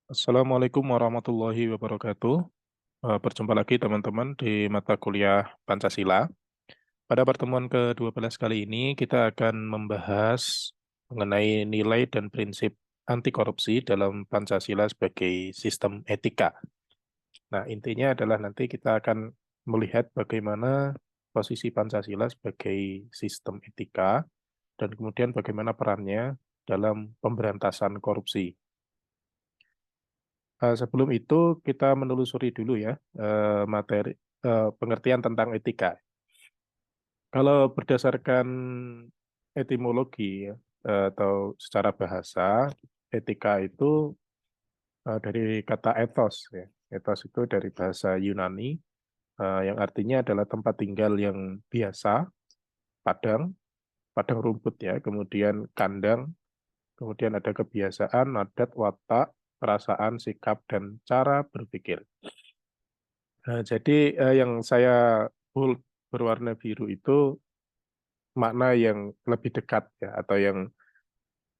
Assalamualaikum warahmatullahi wabarakatuh. Berjumpa lagi teman-teman di mata kuliah Pancasila. Pada pertemuan ke-12 kali ini kita akan membahas mengenai nilai dan prinsip anti korupsi dalam Pancasila sebagai sistem etika. Nah, intinya adalah nanti kita akan melihat bagaimana posisi Pancasila sebagai sistem etika dan kemudian bagaimana perannya dalam pemberantasan korupsi. Sebelum itu kita menelusuri dulu ya materi pengertian tentang etika. Kalau berdasarkan etimologi ya, atau secara bahasa, etika itu dari kata ethos ya. Ethos itu dari bahasa Yunani yang artinya adalah tempat tinggal yang biasa, padang, padang rumput ya, kemudian kandang, kemudian ada kebiasaan, adat, watak, perasaan, sikap, dan cara berpikir. Jadi yang saya bold berwarna biru itu makna yang lebih dekat ya atau yang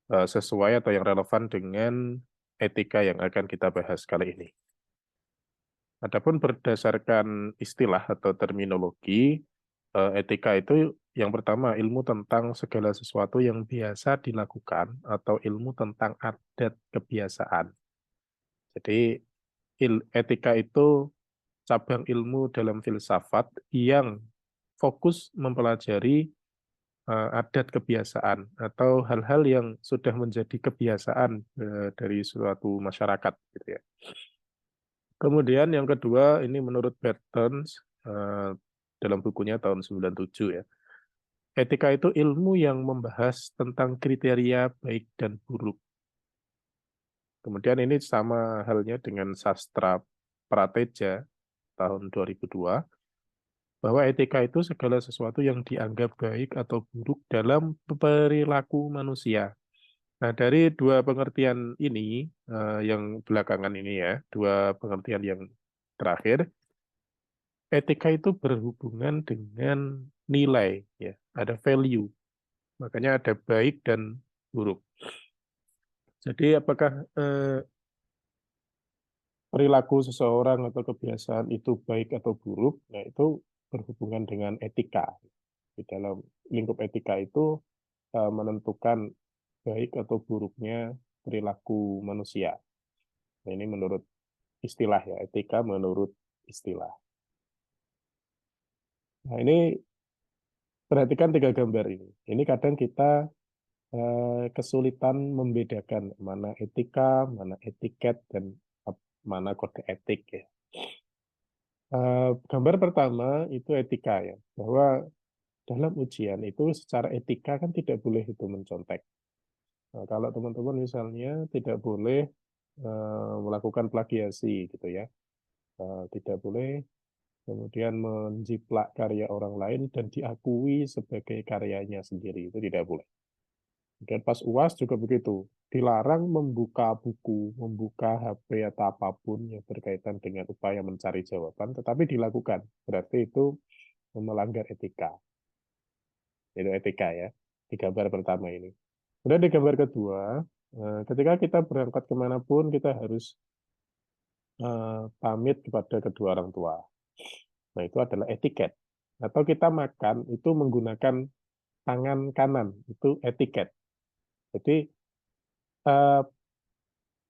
sesuai atau yang relevan dengan etika yang akan kita bahas kali ini. Adapun berdasarkan istilah atau terminologi, etika itu yang pertama ilmu tentang segala sesuatu yang biasa dilakukan atau ilmu tentang adat kebiasaan. Jadi etika itu cabang ilmu dalam filsafat yang fokus mempelajari adat kebiasaan atau hal-hal yang sudah menjadi kebiasaan dari suatu masyarakat gitu ya. Kemudian yang kedua ini menurut Bertens dalam bukunya tahun 97 ya. Etika itu ilmu yang membahas tentang kriteria baik dan buruk. Kemudian ini sama halnya dengan sastra Prateja tahun 2002 bahwa etika itu segala sesuatu yang dianggap baik atau buruk dalam perilaku manusia. Nah, dari dua pengertian ini, yang belakangan ini ya, dua pengertian yang terakhir, etika itu berhubungan dengan nilai, ya, ada value. Makanya ada baik dan buruk. Jadi apakah perilaku seseorang atau kebiasaan itu baik atau buruk, nah itu berhubungan dengan etika. Di dalam lingkup etika itu menentukan baik atau buruknya perilaku manusia. Nah, ini menurut istilah ya, etika menurut istilah. Nah, ini perhatikan tiga gambar ini. Ini kadang kita kesulitan membedakan mana etika, mana etiket, dan mana kode etik ya. Gambar pertama itu etika ya, bahwa dalam ujian itu secara etika kan tidak boleh itu mencontek. Nah, kalau teman-teman misalnya tidak boleh melakukan plagiasi gitu ya, tidak boleh kemudian menjiplak karya orang lain dan diakui sebagai karyanya sendiri, itu tidak boleh. Dan pas UAS juga begitu, dilarang membuka buku, membuka HP atau apapun yang berkaitan dengan upaya mencari jawaban, tetapi dilakukan. Berarti itu melanggar etika. Itu etika ya, di gambar pertama ini. Kemudian di gambar kedua, ketika kita berangkat kemanapun, kita harus pamit kepada kedua orang tua. Nah, itu adalah etiket. Atau kita makan itu menggunakan tangan kanan, itu etiket. Jadi eh,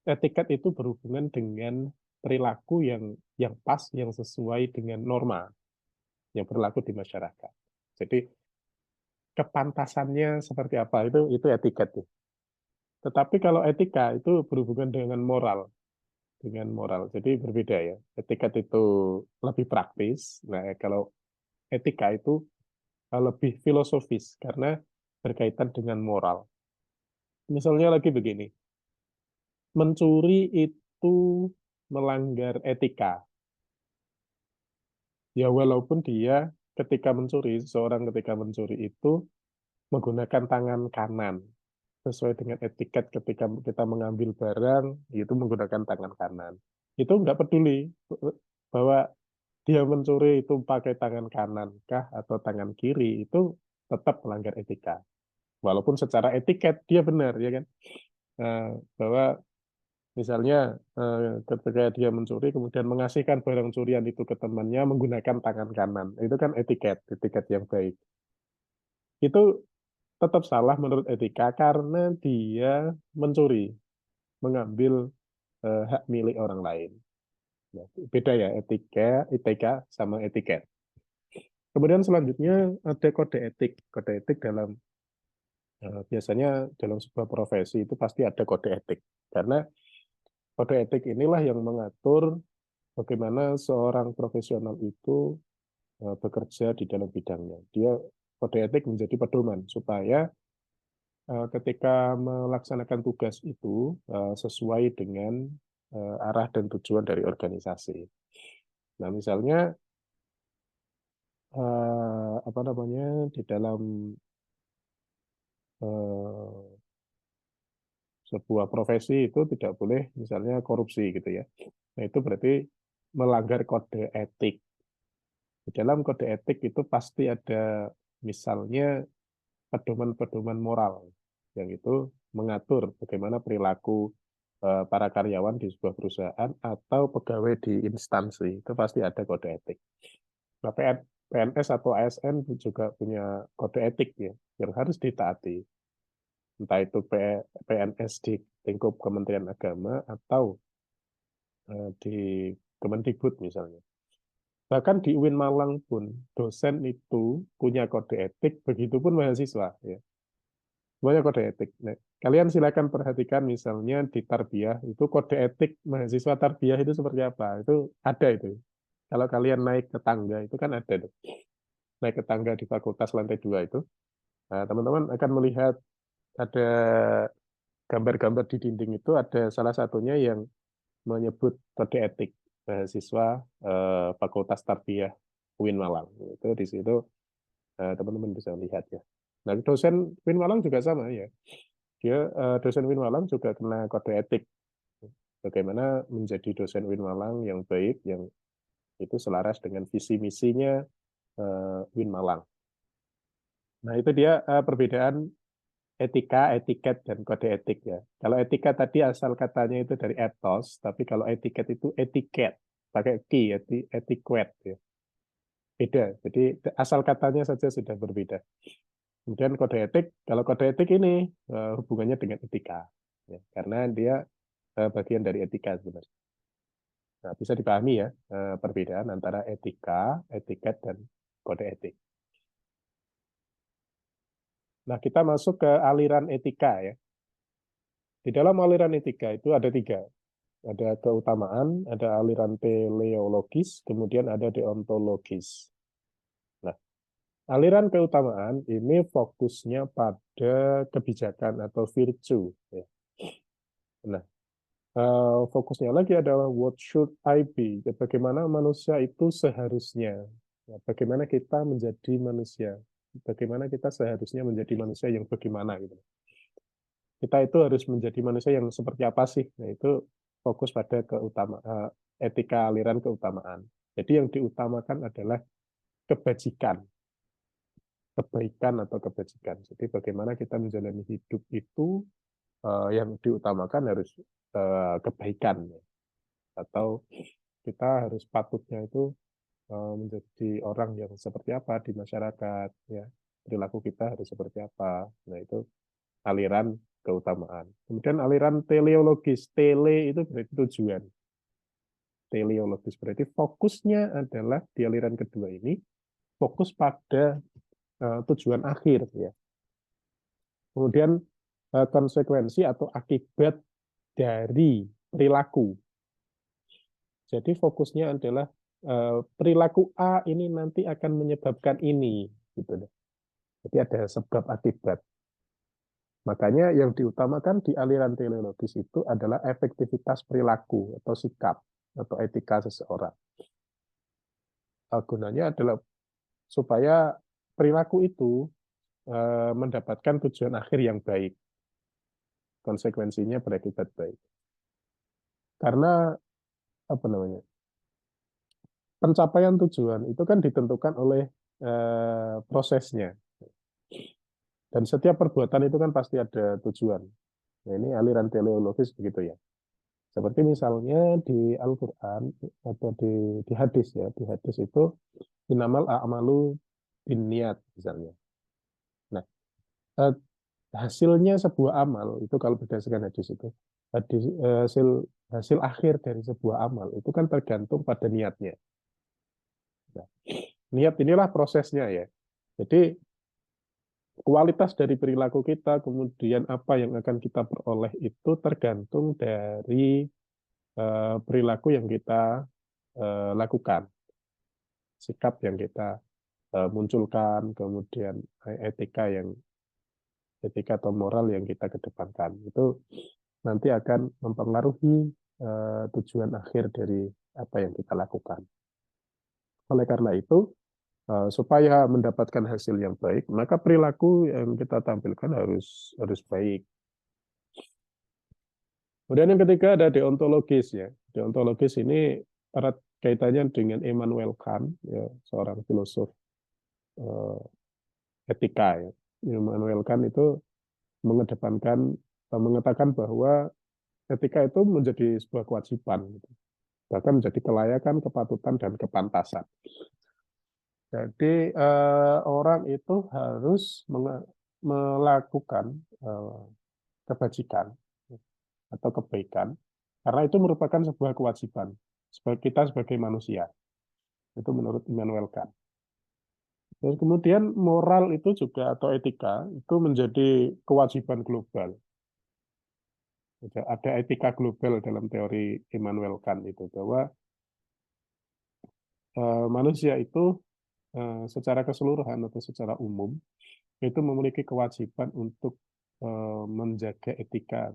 etiket itu berhubungan dengan perilaku yang pas, yang sesuai dengan norma yang berlaku di masyarakat. Jadi kepantasannya seperti apa itu etiket tuh. Tetapi kalau etika itu berhubungan dengan moral. Jadi berbeda ya. Etiket itu lebih praktis. Nah, kalau etika itu lebih filosofis karena berkaitan dengan moral. Misalnya lagi begini, mencuri itu melanggar etika. Ya walaupun dia ketika mencuri, seseorang ketika mencuri itu menggunakan tangan kanan. Sesuai dengan etiket ketika kita mengambil barang, itu menggunakan tangan kanan. Itu nggak peduli bahwa dia mencuri itu pakai tangan kanan kah atau tangan kiri, itu tetap melanggar etika. Walaupun secara etiket dia benar, ya kan? Bahwa Misalnya ketika dia mencuri kemudian mengasihkan barang curian itu ke temannya menggunakan tangan kanan. Itu kan etiket yang baik. Itu tetap salah menurut etika karena dia mencuri, mengambil hak milik orang lain. Nah, beda ya etika sama etiket. Kemudian selanjutnya ada kode etik. Kode etik biasanya dalam sebuah profesi itu pasti ada kode etik. Karena kode etik inilah yang mengatur bagaimana seorang profesional itu bekerja di dalam bidangnya. Kode etik menjadi pedoman supaya ketika melaksanakan tugas itu sesuai dengan arah dan tujuan dari organisasi. Nah, misalnya apa namanya di dalam eh, sebuah profesi itu tidak boleh misalnya korupsi gitu ya. Nah, itu berarti melanggar kode etik. Di dalam kode etik itu pasti ada misalnya pedoman-pedoman moral yang itu mengatur bagaimana perilaku para karyawan di sebuah perusahaan atau pegawai di instansi. Itu pasti ada kode etik. Nah, PNS atau ASN juga punya kode etik ya yang harus ditaati. Entah itu PNS di lingkup Kementerian Agama atau di Kemendikbud misalnya. Bahkan di UIN Malang pun dosen itu punya kode etik, begitupun mahasiswa ya. Semuanya kode etik. Nah, kalian silakan perhatikan misalnya di Tarbiyah itu kode etik mahasiswa Tarbiyah itu seperti apa. Itu ada itu. Kalau kalian naik ke tangga itu kan ada tuh. Naik ke tangga di fakultas lantai 2 itu. Nah, teman-teman akan melihat ada gambar-gambar di dinding itu ada salah satunya yang menyebut kode etik mahasiswa Fakultas Tarbiyah UIN Malang. Itu di situ teman-teman bisa lihat ya. Nah, dosen UIN Malang juga sama ya. Dosen UIN Malang juga kena kode etik. Bagaimana menjadi dosen UIN Malang yang baik, yang itu selaras dengan visi misinya UIN Malang. Nah, itu dia perbedaan etika, etiket, dan kode etik ya. Kalau etika tadi asal katanya itu dari ethos, tapi kalau etiket itu etiket, pakai ki, etiquette ya. Beda. Jadi asal katanya saja sudah berbeda. Kemudian kode etik, kalau kode etik ini hubungannya dengan etika, ya, karena dia bagian dari etika sebenarnya. Nah, bisa dipahami ya perbedaan antara etika, etiket, dan kode etik. Nah, kita masuk ke aliran etika ya. Di dalam aliran etika itu ada tiga. Ada keutamaan, ada aliran teleologis, kemudian ada deontologis. Nah, aliran keutamaan ini fokusnya pada kebijakan atau virtue. Ya. Nah, fokusnya lagi adalah what should I be? Bagaimana manusia itu seharusnya. Ya, bagaimana kita menjadi manusia. Bagaimana kita seharusnya menjadi manusia yang bagaimana gitu. Kita itu harus menjadi manusia yang seperti apa sih? Nah, itu fokus pada etika aliran keutamaan. Jadi yang diutamakan adalah kebajikan, kebaikan atau kebajikan. Jadi bagaimana kita menjalani hidup itu yang diutamakan harus kebaikan ya. Atau kita harus patutnya itu menjadi orang yang seperti apa di masyarakat ya. Perilaku kita harus seperti apa. Nah, itu aliran keutamaan. Kemudian aliran teleologis. Tele itu berarti tujuan. Teleologis berarti fokusnya adalah di aliran kedua ini fokus pada tujuan akhir ya. Kemudian konsekuensi atau akibat dari perilaku. Jadi fokusnya adalah perilaku A ini nanti akan menyebabkan ini gitu. Jadi ada sebab akibat. Makanya yang diutamakan di aliran teleologis itu adalah efektivitas perilaku atau sikap atau etika seseorang. Gunanya adalah supaya perilaku itu mendapatkan tujuan akhir yang baik. Konsekuensinya berakibat baik. Karena apa namanya? Pencapaian tujuan itu kan ditentukan oleh prosesnya. Dan setiap perbuatan itu kan pasti ada tujuan. Nah, ini aliran teleologis begitu ya. Seperti misalnya di Al-Quran atau di hadis ya, di hadis itu inamal a'malu binniyat misalnya. Nah, eh, hasilnya sebuah amal itu kalau berdasarkan hadis itu hasil hasil akhir dari sebuah amal itu kan tergantung pada niatnya. Nah, niat inilah prosesnya ya. Jadi kualitas dari perilaku kita, kemudian apa yang akan kita peroleh itu tergantung dari perilaku yang kita lakukan, sikap yang kita munculkan, kemudian etika atau moral yang kita kedepankan. Itu nanti akan mempengaruhi tujuan akhir dari apa yang kita lakukan. Oleh karena itu, supaya mendapatkan hasil yang baik, maka perilaku yang kita tampilkan harus baik. Kemudian yang ketiga ada deontologis ya. Deontologis ini erat kaitannya dengan Immanuel Kant, ya, seorang filosof eh, etika ya. Immanuel Kant itu mengedepankan mengatakan bahwa etika itu menjadi sebuah kewajiban, gitu. Bahkan menjadi kelayakan, kepatutan, dan kepantasan. Jadi orang itu harus melakukan kebajikan atau kebaikan karena itu merupakan sebuah kewajiban kita sebagai manusia. Itu menurut Immanuel Kant. Dan kemudian moral itu juga atau etika itu menjadi kewajiban global. Ada etika global dalam teori Immanuel Kant itu bahwa manusia itu secara keseluruhan atau secara umum itu memiliki kewajiban untuk menjaga etika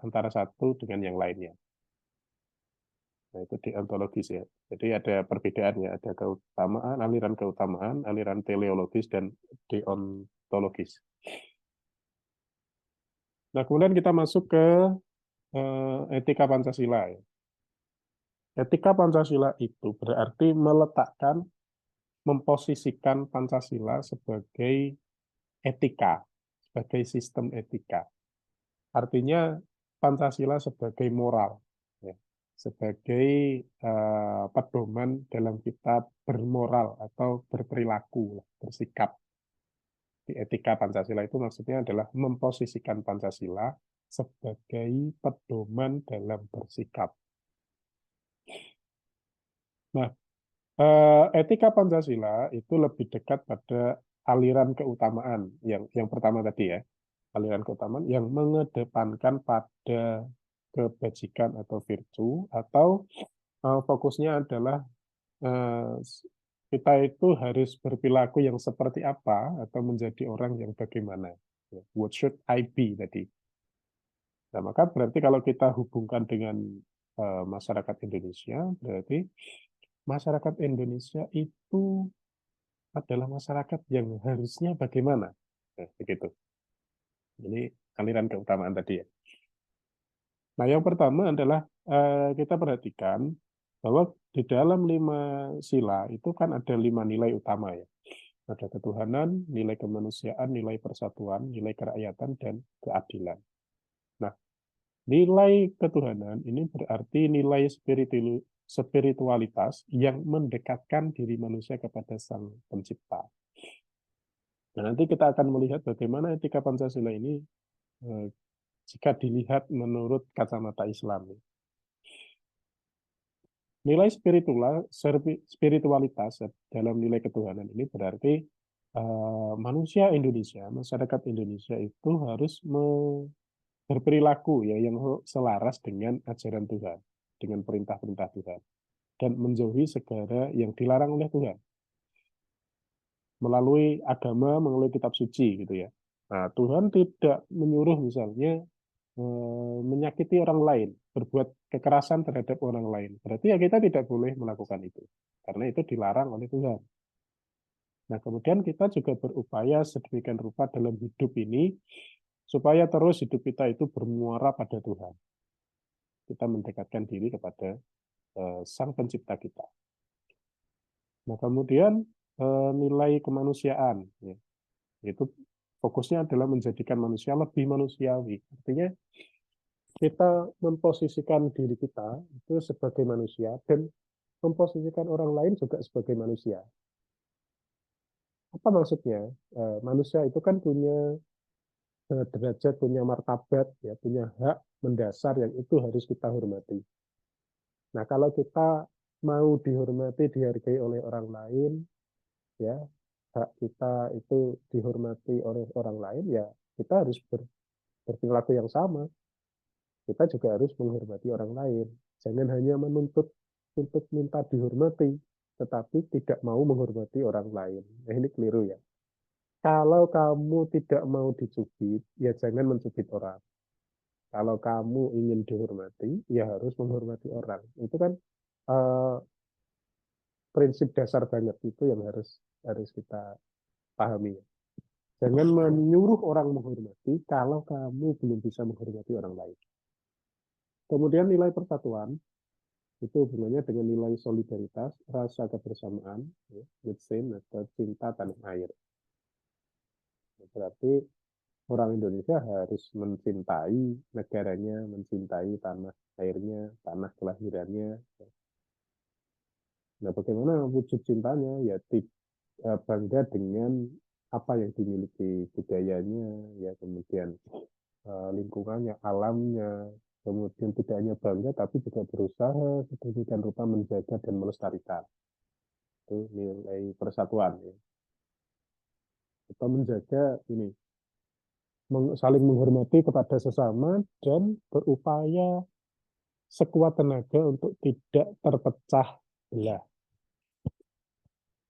antara satu dengan yang lainnya. Nah, itu deontologis ya. Jadi ada perbedaannya, ada keutamaan, aliran teleologis dan deontologis. Nah, kemudian kita masuk ke etika Pancasila ya. Etika Pancasila itu berarti memposisikan Pancasila sebagai etika, sebagai sistem etika. Artinya Pancasila sebagai moral, ya, sebagai pedoman dalam kita bermoral atau berperilaku, bersikap. Di etika Pancasila itu maksudnya adalah memposisikan Pancasila sebagai pedoman dalam bersikap. Nah, etika Pancasila itu lebih dekat pada aliran keutamaan yang pertama tadi ya, aliran keutamaan yang mengedepankan pada kebajikan atau virtue atau fokusnya adalah eh, kita itu harus berperilaku yang seperti apa atau menjadi orang yang bagaimana. What should I be tadi? Nah, maka berarti kalau kita hubungkan dengan masyarakat Indonesia, berarti masyarakat Indonesia itu adalah masyarakat yang harusnya bagaimana? Nah, begitu. Ini aliran keutamaan tadi ya. Nah, yang pertama adalah kita perhatikan bahwa di dalam 5 sila itu kan ada 5 nilai utama ya. Ada ketuhanan, nilai kemanusiaan, nilai persatuan, nilai kerakyatan, dan keadilan. Nah, nilai ketuhanan ini berarti nilai spiritualitas yang mendekatkan diri manusia kepada Sang Pencipta. Nah, nanti kita akan melihat bagaimana etika Pancasila ini jika dilihat menurut kacamata Islam. Nilai spiritualitas dalam nilai ketuhanan ini berarti manusia Indonesia, masyarakat Indonesia itu harus berperilaku ya yang selaras dengan ajaran Tuhan, dengan perintah-perintah Tuhan, dan menjauhi segala yang dilarang oleh Tuhan melalui agama, melalui kitab suci gitu ya. Nah, Tuhan tidak menyuruh misalnya menyakiti orang lain, berbuat kekerasan terhadap orang lain. Berarti ya kita tidak boleh melakukan itu. Karena itu dilarang oleh Tuhan. Nah, kemudian kita juga berupaya sedemikian rupa dalam hidup ini, supaya terus hidup kita itu bermuara pada Tuhan. Kita mendekatkan diri kepada Sang Pencipta kita. Nah, kemudian nilai kemanusiaan. Ya, itu fokusnya adalah menjadikan manusia lebih manusiawi. Artinya kita memposisikan diri kita itu sebagai manusia dan memposisikan orang lain juga sebagai manusia. Apa maksudnya? Manusia itu kan punya derajat, punya martabat, ya, punya hak mendasar yang itu harus kita hormati. Nah, kalau kita mau dihormati, dihargai oleh orang lain, ya, hak kita itu dihormati oleh orang lain, ya, kita harus berperilaku yang sama. Kita juga harus menghormati orang lain. Jangan hanya menuntut untuk minta dihormati, tetapi tidak mau menghormati orang lain. Nah, ini keliru ya. Kalau kamu tidak mau dicubit, ya jangan mencubit orang. Kalau kamu ingin dihormati, ya harus menghormati orang. Itu kan uh, prinsip dasar banget itu yang harus harus kita pahami. Jangan menyuruh orang menghormati kalau kamu belum bisa menghormati orang lain. Kemudian nilai persatuan itu hubungannya dengan nilai solidaritas, rasa kebersamaan, ya, atau cinta tanah air. Berarti orang Indonesia harus mencintai negaranya, mencintai tanah airnya, tanah kelahirannya. Nah, bagaimana wujud cintanya? Ya, bangga dengan apa yang dimiliki budayanya, ya kemudian lingkungannya, alamnya, kemudian tidak hanya bangga tapi juga berusaha sedemikian rupa menjaga dan melestarikan. Itu nilai persatuan ya. Kita menjaga ini saling menghormati kepada sesama dan berupaya sekuat tenaga untuk tidak terpecah belah.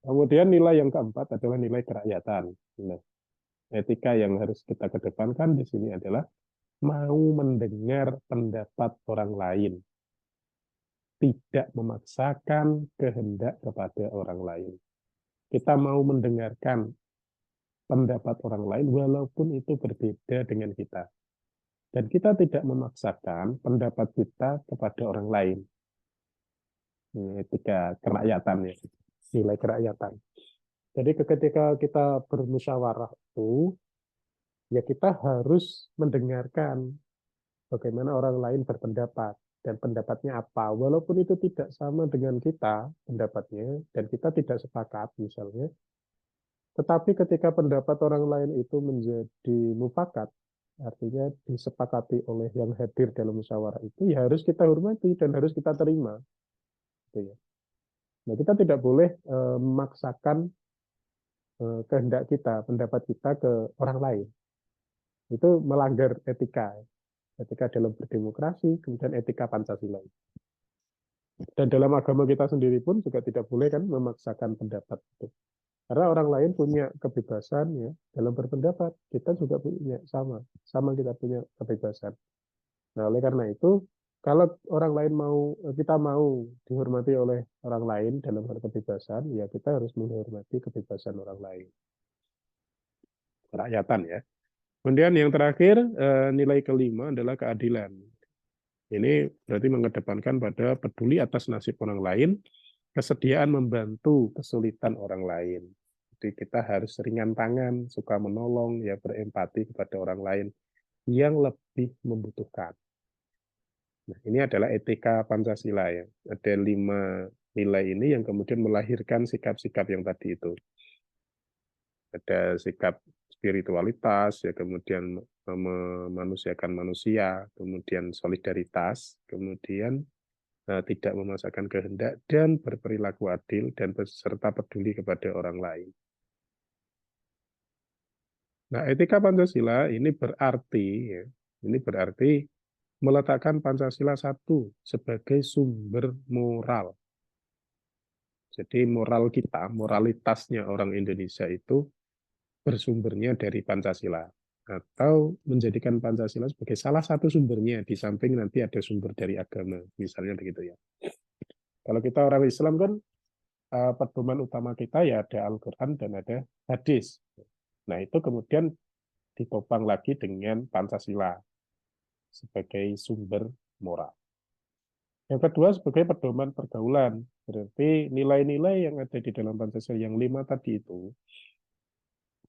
Kemudian nilai yang keempat adalah nilai kerakyatan. Nah, etika yang harus kita kedepankan di sini adalah mau mendengar pendapat orang lain, tidak memaksakan kehendak kepada orang lain. Kita mau mendengarkan pendapat orang lain walaupun itu berbeda dengan kita. Dan kita tidak memaksakan pendapat kita kepada orang lain. Ini etika kerakyatan ya, nilai kerakyatan. Jadi ketika kita bermusyawarah itu, ya kita harus mendengarkan bagaimana orang lain berpendapat dan pendapatnya apa. Walaupun itu tidak sama dengan kita pendapatnya dan kita tidak sepakat misalnya, tetapi ketika pendapat orang lain itu menjadi mufakat, artinya disepakati oleh yang hadir dalam musyawarah itu, ya harus kita hormati dan harus kita terima. Gitu ya. Nah, kita tidak boleh memaksakan kehendak kita, pendapat kita ke orang lain. Itu melanggar etika. Etika dalam berdemokrasi, kemudian etika Pancasila. Dan dalam agama kita sendiri pun juga tidak boleh kan memaksakan pendapat itu. Karena orang lain punya kebebasan ya dalam berpendapat, kita juga punya sama kita punya kebebasan. Nah, oleh karena itu, kalau orang lain mau kita mau dihormati oleh orang lain dalam hal kebebasan, ya kita harus menghormati kebebasan orang lain. Kerakyatan ya. Kemudian yang terakhir nilai kelima adalah keadilan. Ini berarti mengedepankan pada peduli atas nasib orang lain, kesediaan membantu kesulitan orang lain. Jadi kita harus ringan tangan, suka menolong, ya berempati kepada orang lain yang lebih membutuhkan. Nah, ini adalah etika Pancasila ya. Ada 5 nilai ini yang kemudian melahirkan sikap-sikap yang tadi itu. Ada sikap spiritualitas, ya kemudian memanusiakan manusia, kemudian solidaritas, kemudian tidak memaksakan kehendak dan berperilaku adil dan serta peduli kepada orang lain. Nah, etika Pancasila ini berarti meletakkan Pancasila satu sebagai sumber moral. Jadi moral kita, moralitasnya orang Indonesia itu bersumbernya dari Pancasila atau menjadikan Pancasila sebagai salah satu sumbernya di samping nanti ada sumber dari agama, misalnya begitu ya. Kalau kita orang Islam kan pedoman utama kita ya ada Al-Quran dan ada hadis. Nah, itu kemudian ditopang lagi dengan Pancasila sebagai sumber moral. Yang kedua sebagai pedoman pergaulan. Berarti nilai-nilai yang ada di dalam Pancasila yang 5 tadi itu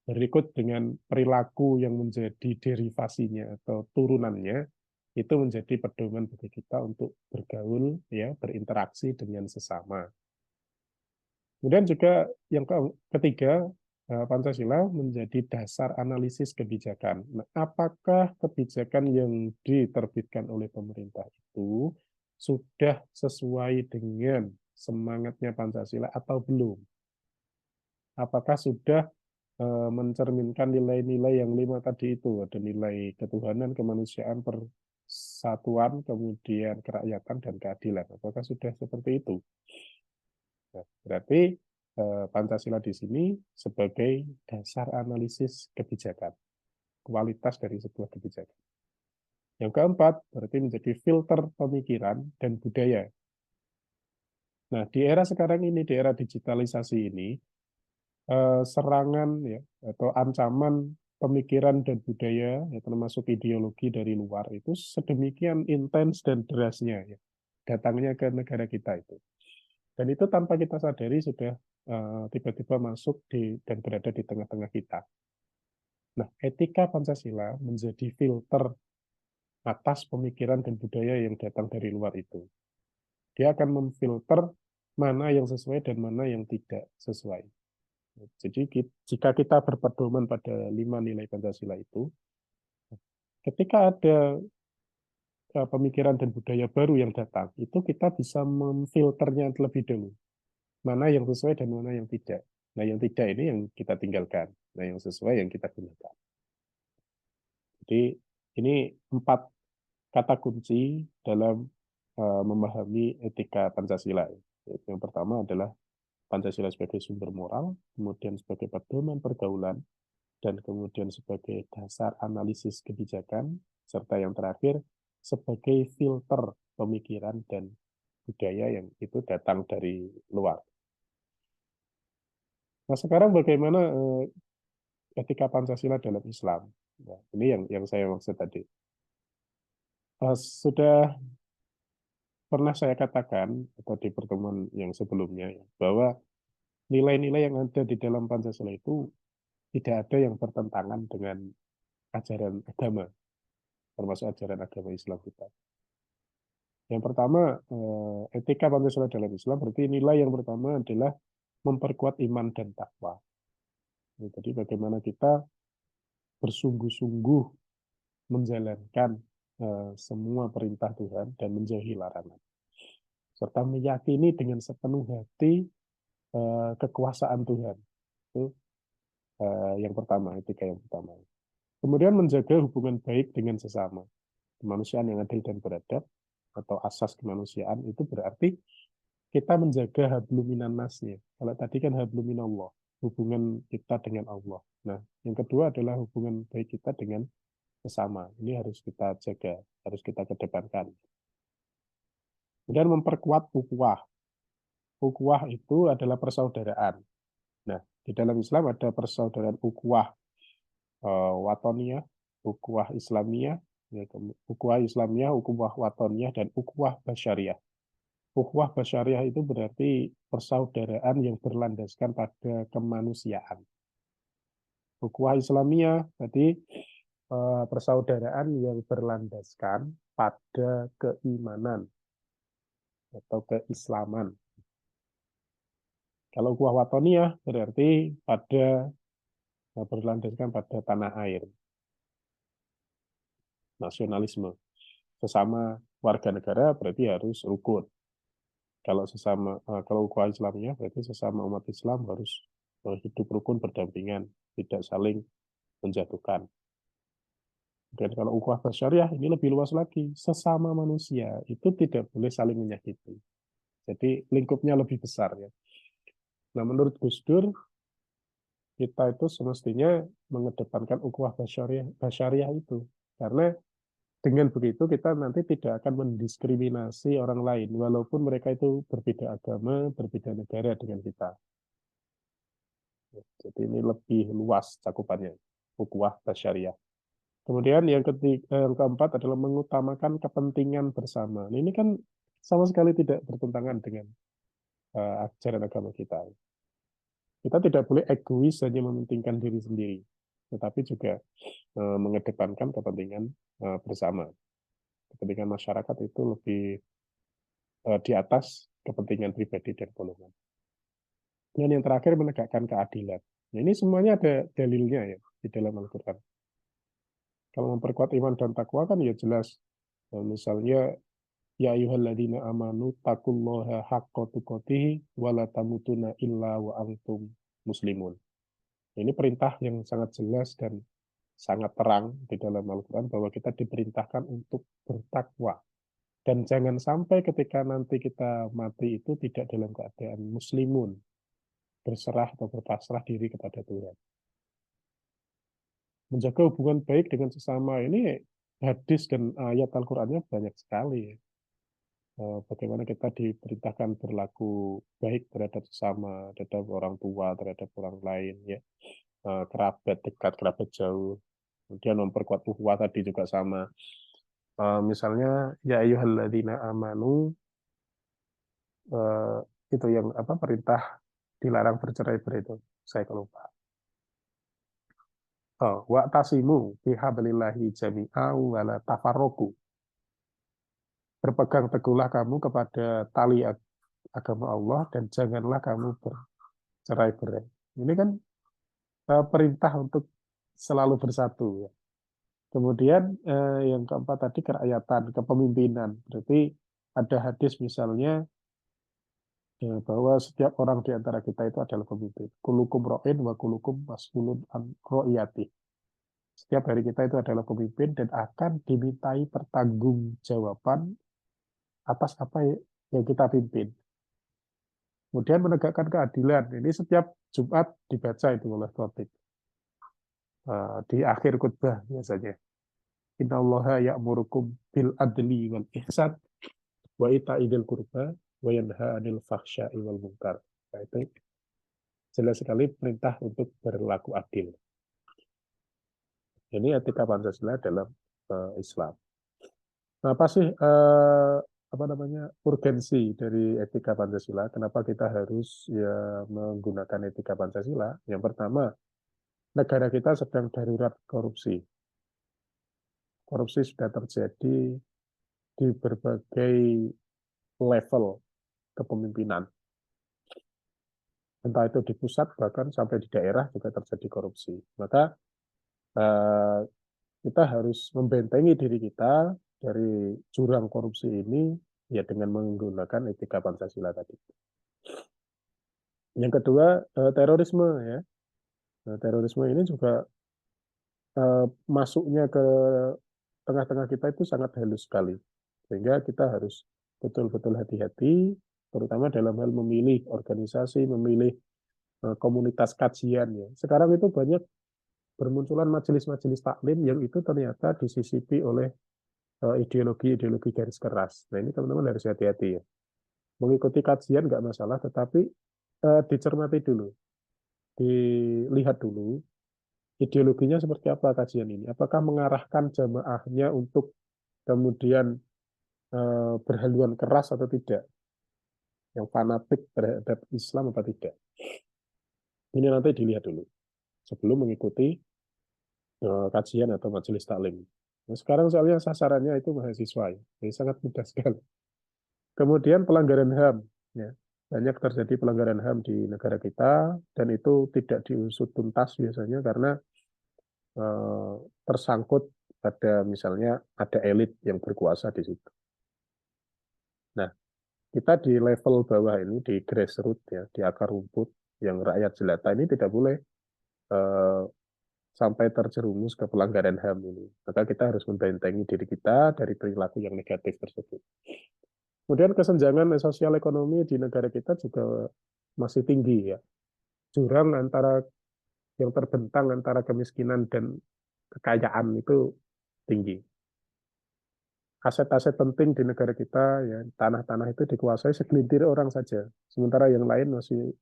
berikut dengan perilaku yang menjadi derivasinya atau turunannya itu menjadi pedoman bagi kita untuk bergaul, ya, berinteraksi dengan sesama. Kemudian juga yang ketiga, Pancasila menjadi dasar analisis kebijakan. Nah, apakah kebijakan yang diterbitkan oleh pemerintah itu sudah sesuai dengan semangatnya Pancasila atau belum? Apakah sudah mencerminkan nilai-nilai yang 5 tadi itu, ada nilai ketuhanan, kemanusiaan, persatuan, kemudian kerakyatan dan keadilan. Apakah sudah seperti itu? Nah, berarti Pancasila di sini sebagai dasar analisis kebijakan, kualitas dari sebuah kebijakan. Yang keempat, berarti menjadi filter pemikiran dan budaya. Nah, di era sekarang ini, di era digitalisasi ini, serangan, ya, atau ancaman pemikiran dan budaya, ya, termasuk ideologi dari luar itu sedemikian intens dan derasnya, ya, datangnya ke negara kita itu. Dan itu tanpa kita sadari sudah tiba-tiba masuk dan berada di tengah-tengah kita. Nah, etika Pancasila menjadi filter atas pemikiran dan budaya yang datang dari luar itu. Dia akan memfilter mana yang sesuai dan mana yang tidak sesuai. Jadi jika kita berpedoman pada 5 nilai Pancasila itu, ketika ada pemikiran dan budaya baru yang datang, itu kita bisa memfilternya terlebih dahulu. Mana yang sesuai dan mana yang tidak. Nah, yang tidak ini yang kita tinggalkan. Nah, yang sesuai yang kita gunakan. Jadi ini 4 kata kunci dalam memahami etika Pancasila. Yang pertama adalah Pancasila sebagai sumber moral, kemudian sebagai pedoman pergaulan, dan kemudian sebagai dasar analisis kebijakan, serta yang terakhir sebagai filter pemikiran dan budaya yang itu datang dari luar. Nah, sekarang bagaimana etika Pancasila dalam Islam? Nah, ini yang saya maksud tadi. Sudah pernah saya katakan atau di pertemuan yang sebelumnya, ya, bahwa nilai-nilai yang ada di dalam Pancasila itu tidak ada yang bertentangan dengan ajaran agama, termasuk ajaran agama Islam kita. Yang pertama, etika Pancasila dalam Islam berarti nilai yang pertama adalah memperkuat iman dan takwa. Jadi bagaimana kita bersungguh-sungguh menjalankan semua perintah Tuhan dan menjauhi larangan, serta meyakini dengan sepenuh hati kekuasaan Tuhan. Itu yang pertama, etika yang pertama. Kemudian menjaga hubungan baik dengan sesama. Kemanusiaan yang adil dan beradab, atau asas kemanusiaan, itu berarti kita menjaga habluminan nasnya. Kalau tadi kan habluminallah, hubungan kita dengan Allah. Nah, yang kedua adalah hubungan baik kita dengan sesama. Ini harus kita jaga, harus kita kedepankan. Kemudian memperkuat ukhuwah. Ukhuwah itu adalah persaudaraan. Nah, di dalam Islam ada persaudaraan ukhuwah watoniyah, ukhuwah Islamiyah, ya, ukhuwah Islamiyah, ukhuwah watoniyah, dan ukhuwah basyariah. Ukhuwah basyariah itu berarti persaudaraan yang berlandaskan pada kemanusiaan. Ukhuwah Islamiyah tadi persaudaraan yang berlandaskan pada keimanan atau keislaman. Kalau ukhuwah watoniyah berarti berlandaskan pada tanah air, nasionalisme. Sesama warga negara berarti harus rukun. Kalau ukhuwah Islamiyah berarti sesama umat Islam harus hidup rukun berdampingan, tidak saling menjatuhkan. Dan kalau ukhuwah bersyariah ini lebih luas lagi, sesama manusia itu tidak boleh saling menyakiti. Jadi lingkupnya lebih besar, ya. Nah, menurut Gus Dur, kita itu semestinya mengedepankan ukhuwah basyariah itu, karena dengan begitu kita nanti tidak akan mendiskriminasi orang lain, walaupun mereka itu berbeda agama, berbeda negara dengan kita. Jadi ini lebih luas cakupannya, ukhuwah basyariah. Kemudian yang keempat adalah mengutamakan kepentingan bersama. Nah, ini kan sama sekali tidak bertentangan dengan ajaran agama kita. Kita tidak boleh egois hanya mementingkan diri sendiri, tetapi juga mengedepankan kepentingan bersama. Kepentingan masyarakat itu lebih di atas kepentingan pribadi dan golongan. Dan yang terakhir menegakkan keadilan. Nah, ini semuanya ada dalilnya ya di dalam Al-Quran. Kalau memperkuat iman dan takwa kan ya jelas. Nah, misalnya ya ayyuhalladzina amanu taqullaha haqqa tuqatih wa la tamutunna illa wa antum muslimun. Ini perintah yang sangat jelas dan sangat terang di dalam Al-Quran bahwa kita diperintahkan untuk bertakwa. Dan jangan sampai ketika nanti kita mati itu tidak dalam keadaan muslimun, berserah atau berpasrah diri kepada Tuhan. Menjaga hubungan baik dengan sesama ini hadis dan ayat Al-Qurannya banyak sekali. Bagaimana kita diperintahkan berlaku baik terhadap sesama, terhadap orang tua, terhadap orang lain, ya, kerabat dekat, kerabat jauh. Kemudian memperkuat ukhuwah tadi juga sama. Misalnya ya ayyuhalladzina amanu, itu yang apa, perintah dilarang bercerai-berai itu saya lupa. Wa'tasimu bihablillahi jami'an wa la tafarraqu. Berpegang teguhlah kamu kepada tali agama Allah dan janganlah kamu bercerai-berai. Ini kan perintah untuk selalu bersatu ya. Kemudian yang keempat tadi kerakyatan, kepemimpinan. Berarti ada hadis misalnya ya, bahwa setiap orang di antara kita itu adalah pemimpin. Kulukum ro'in wa kulukum mas'ulun an ro'iyati. Setiap dari kita itu adalah pemimpin dan akan dimintai pertanggungjawaban atas apa yang kita pimpin. Kemudian menegakkan keadilan. Ini setiap Jumat dibaca itu oleh khotib. Di akhir khutbah biasanya. Innallaha ya'murukum bil adli wal ihsan wa ita'idil qurba wa yanha 'anil fahsya'i wal munkar. Nah, itu jelas sekali perintah untuk berlaku adil. Ini etika Pancasila dalam Islam. Nah, apa sih apa namanya urgensi dari etika Pancasila? Kenapa kita harus ya menggunakan etika Pancasila? Yang pertama, negara kita sedang darurat korupsi. Korupsi sudah terjadi di berbagai level kepemimpinan. Entah itu di pusat, bahkan sampai di daerah juga terjadi korupsi. Maka kita harus membentengi diri kita dari jurang korupsi ini ya dengan menggunakan etika Pancasila tadi. Yang kedua, terorisme ya. Nah, terorisme ini juga masuknya ke tengah-tengah kita itu sangat halus sekali. Sehingga kita harus betul-betul hati-hati, terutama dalam hal memilih organisasi, memilih komunitas kajian. Ya. Sekarang itu banyak bermunculan majelis-majelis taklim yang itu ternyata disisipi oleh ideologi-ideologi garis keras. Nah ini teman-teman harus hati-hati ya. Mengikuti kajian nggak masalah, tetapi dicermati dulu, dilihat dulu ideologinya seperti apa kajian ini. Apakah mengarahkan jamaahnya untuk kemudian berhaluan keras atau tidak, yang fanatik terhadap Islam atau tidak. Ini nanti dilihat dulu sebelum mengikuti kajian atau majelis taklim. Nah, sekarang soalnya sasarannya itu mahasiswa, ya. Jadi sangat mudah sekali. Kemudian pelanggaran HAM, ya. Banyak terjadi pelanggaran HAM di negara kita dan itu tidak diusut tuntas biasanya karena tersangkut pada misalnya ada elit yang berkuasa di situ. Nah, kita di level bawah ini, di grassroots ya, di akar rumput yang rakyat jelata ini tidak boleh sampai terjerumus ke pelanggaran HAM ini. Maka kita harus membentengi diri kita dari perilaku yang negatif tersebut. Kemudian kesenjangan sosial ekonomi di negara kita juga masih tinggi ya. Jurang antara yang terbentang antara kemiskinan dan kekayaan itu tinggi. Aset-aset penting di negara kita, ya, tanah-tanah itu dikuasai segelintir orang saja. Sementara yang lain masih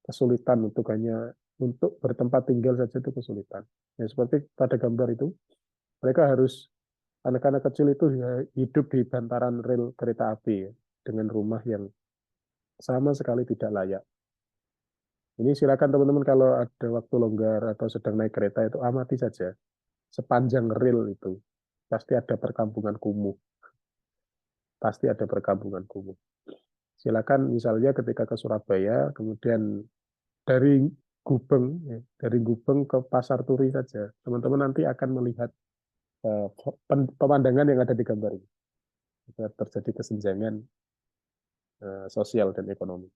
kesulitan untuk bertempat tinggal saja itu kesulitan. Ya, seperti pada gambar itu, mereka harus, anak-anak kecil itu ya, hidup di bantaran rel kereta api ya, dengan rumah yang sama sekali tidak layak. Ini silakan teman-teman kalau ada waktu longgar atau sedang naik kereta itu amati saja sepanjang rel itu pasti ada perkampungan kumuh. pasti ada perkampungan kumuh. Silakan misalnya ketika ke Surabaya, kemudian dari Gubeng, ya, dari Gubeng ke Pasar Turi saja, teman-teman nanti akan melihat pemandangan yang ada di gambar ini. Terjadi kesenjangan sosial dan ekonomi.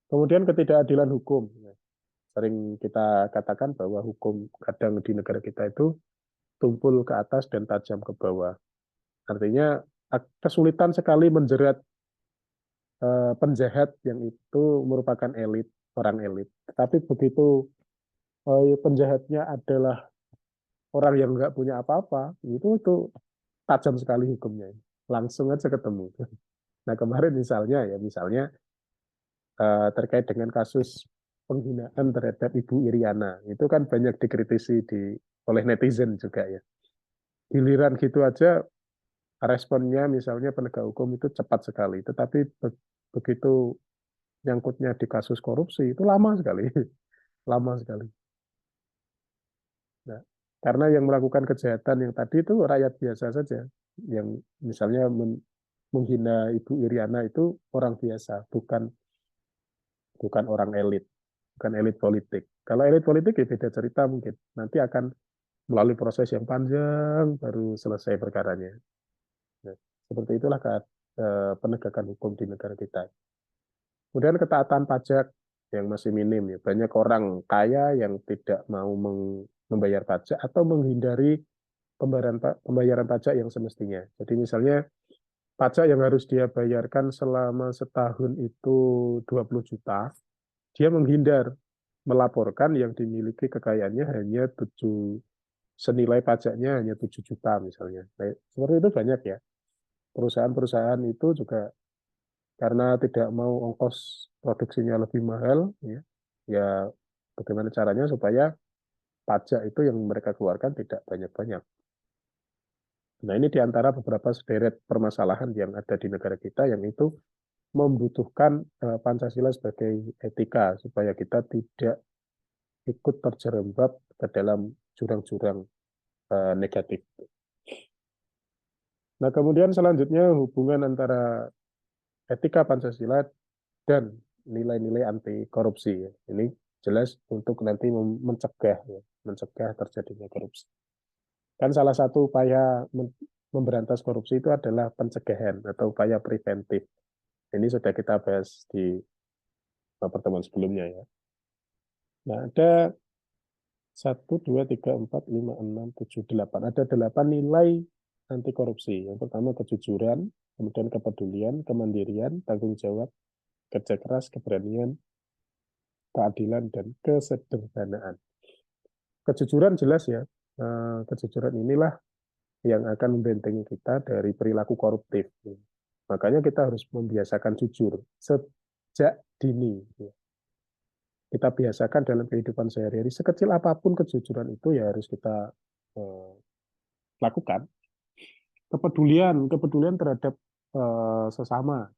Kemudian ketidakadilan hukum. Sering kita katakan bahwa hukum kadang di negara kita itu tumpul ke atas dan tajam ke bawah. Artinya kesulitan sekali menjerat penjahat yang itu merupakan elit, orang elit. Tapi begitu penjahatnya adalah orang yang nggak punya apa-apa, itu tajam sekali hukumnya. Langsung aja ketemu. Nah kemarin misalnya terkait dengan kasus penghinaan terhadap Ibu Iriana, itu kan banyak dikritisi oleh netizen juga ya. Giliran gitu aja responnya misalnya penegak hukum itu cepat sekali, tetapi begitu nyangkutnya di kasus korupsi itu lama sekali, lama sekali. Nah, karena yang melakukan kejahatan yang tadi itu rakyat biasa saja, yang misalnya menghina Ibu Iriana itu orang biasa, bukan orang elit, bukan elit politik. Kalau elit politik ya beda cerita mungkin, nanti akan melalui proses yang panjang baru selesai perkaranya. Nah, seperti itulah penegakan hukum di negara kita. Kemudian ketaatan pajak yang masih minim ya. Banyak orang kaya yang tidak mau membayar pajak atau menghindari pembayaran pajak yang semestinya. Jadi misalnya pajak yang harus dia bayarkan selama setahun itu 20 juta, dia menghindar melaporkan yang dimiliki kekayaannya hanya senilai pajaknya hanya 7 juta misalnya. Nah, seperti itu banyak ya. Perusahaan-perusahaan itu juga karena tidak mau ongkos produksinya lebih mahal, ya bagaimana caranya supaya pajak itu yang mereka keluarkan tidak banyak-banyak. Nah ini diantara beberapa sederet permasalahan yang ada di negara kita yang itu membutuhkan Pancasila sebagai etika supaya kita tidak ikut terjerembab ke dalam jurang-jurang negatif. Nah kemudian selanjutnya hubungan antara etika Pancasila dan nilai-nilai anti korupsi. Ini jelas untuk nanti mencegah terjadinya korupsi. Kan salah satu upaya memberantas korupsi itu adalah pencegahan atau upaya preventif. Ini sudah kita bahas di pertemuan sebelumnya ya. Nah, ada 1, 2, 3, 4, 5, 6, 7, 8. Ada 8 nilai anti korupsi. Yang pertama kejujuran, kemudian kepedulian, kemandirian, tanggung jawab, kerja keras, keberanian, keadilan, dan kesederhanaan. Kejujuran jelas ya, kejujuran inilah yang akan membentengi kita dari perilaku koruptif. Makanya kita harus membiasakan jujur sejak dini. Kita biasakan dalam kehidupan sehari-hari, sekecil apapun kejujuran itu ya harus kita lakukan. Kepedulian terhadap sesama.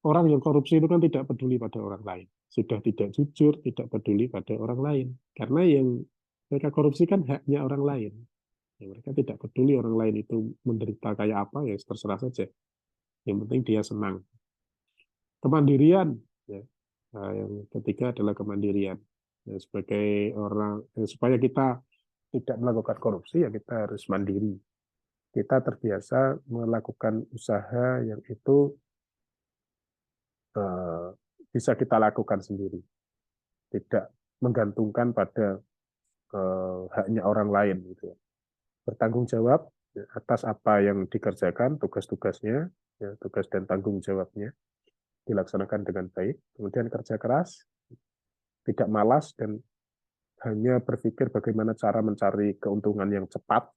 Orang yang korupsi itu kan tidak peduli pada orang lain. Sudah tidak jujur, tidak peduli pada orang lain. Karena yang mereka korupsi kan haknya orang lain. Ya, mereka tidak peduli orang lain itu menderita kayak apa, ya terserah saja. Yang penting dia senang. Kemandirian, ya. Nah, yang ketiga adalah kemandirian. Ya, sebagai orang, supaya kita tidak melakukan korupsi, ya kita harus mandiri. Kita terbiasa melakukan usaha yang itu bisa kita lakukan sendiri, tidak menggantungkan pada haknya orang lain. Gitu. Bertanggung jawab atas apa yang dikerjakan, tugas-tugasnya, ya, tugas dan tanggung jawabnya dilaksanakan dengan baik. Kemudian kerja keras, tidak malas, dan hanya berpikir bagaimana cara mencari keuntungan yang cepat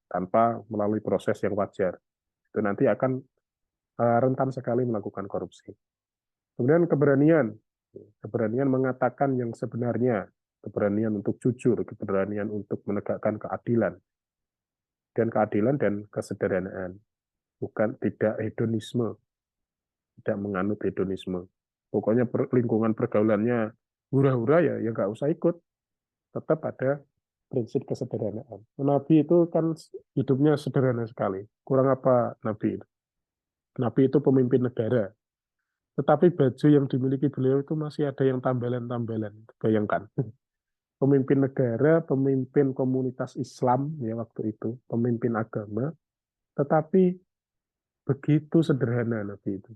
tanpa melalui proses yang wajar. Itu nanti akan rentan sekali melakukan korupsi. Kemudian keberanian mengatakan yang sebenarnya, keberanian untuk jujur, keberanian untuk menegakkan keadilan, dan kesederhanaan, bukan tidak hedonisme, tidak menganut hedonisme. Pokoknya lingkungan pergaulannya hura-hura ya nggak usah ikut, tetap ada prinsip kesederhanaan. Nabi itu kan hidupnya sederhana sekali. Kurang apa Nabi itu? Nabi itu pemimpin negara. Tetapi baju yang dimiliki beliau itu masih ada yang tambalan-tambalan. Bayangkan. Pemimpin negara, pemimpin komunitas Islam ya waktu itu, pemimpin agama, tetapi begitu sederhana Nabi itu.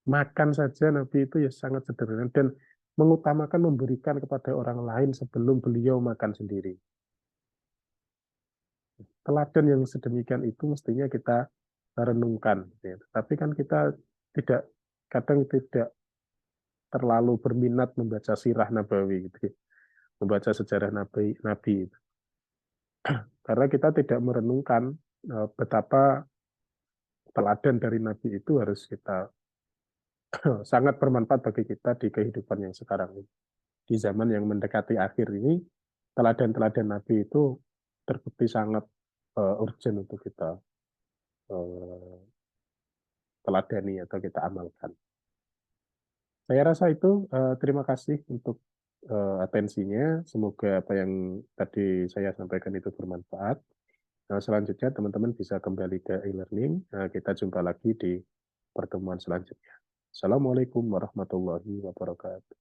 Makan saja Nabi itu ya sangat sederhana dan mengutamakan memberikan kepada orang lain sebelum beliau makan sendiri. Teladan yang sedemikian itu mestinya kita renungkan. Ya. Tapi kan kita tidak kadang tidak terlalu berminat membaca sirah Nabawi gitu, ya. Membaca sejarah Nabi, Nabi itu. Karena kita tidak merenungkan betapa teladan dari Nabi itu harus kita sangat bermanfaat bagi kita di kehidupan yang sekarang ini. Di zaman yang mendekati akhir ini, teladan-teladan Nabi itu terbukti sangat urgent untuk kita uh, teladani atau kita amalkan. Saya rasa itu terima kasih untuk atensinya. Semoga apa yang tadi saya sampaikan itu bermanfaat. Nah, selanjutnya teman-teman bisa kembali ke e-learning. Kita jumpa lagi di pertemuan selanjutnya. Assalamualaikum warahmatullahi wabarakatuh.